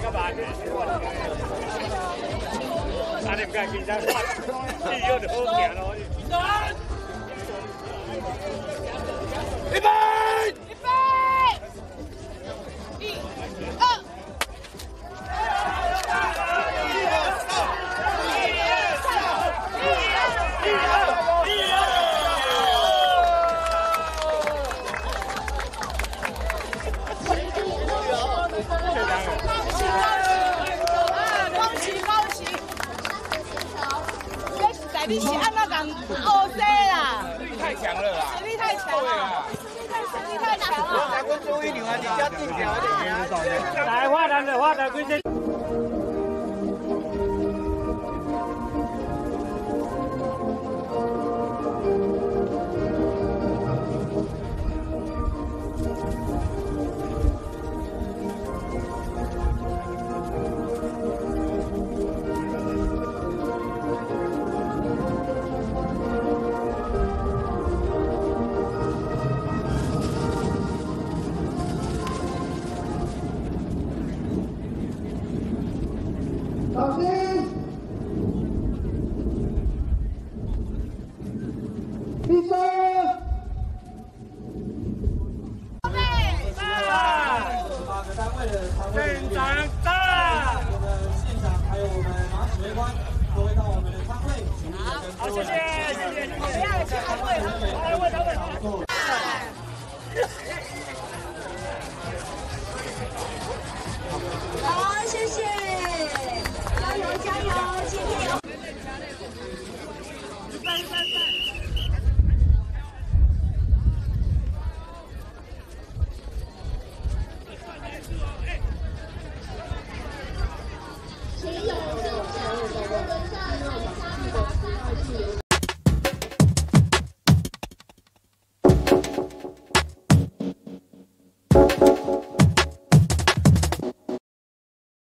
个慢的。啊，你唔该紧张，第二就好行咯。预备！预备！一、二。 你是按那讲欧西啦？实力太强了啦！实力太强了！实力太强了！我台湾终于牛啊！你家定条的，来发展的发展规则。 小心！闭嘴！准备！18个单位的常委现场到！我们现场还有我们马指挥官都会到我们的参会，好，谢谢，谢谢，不要去参会，参会。 好，谢谢，加油加油，今天有。请有正向、前后跟上，让参与的12具游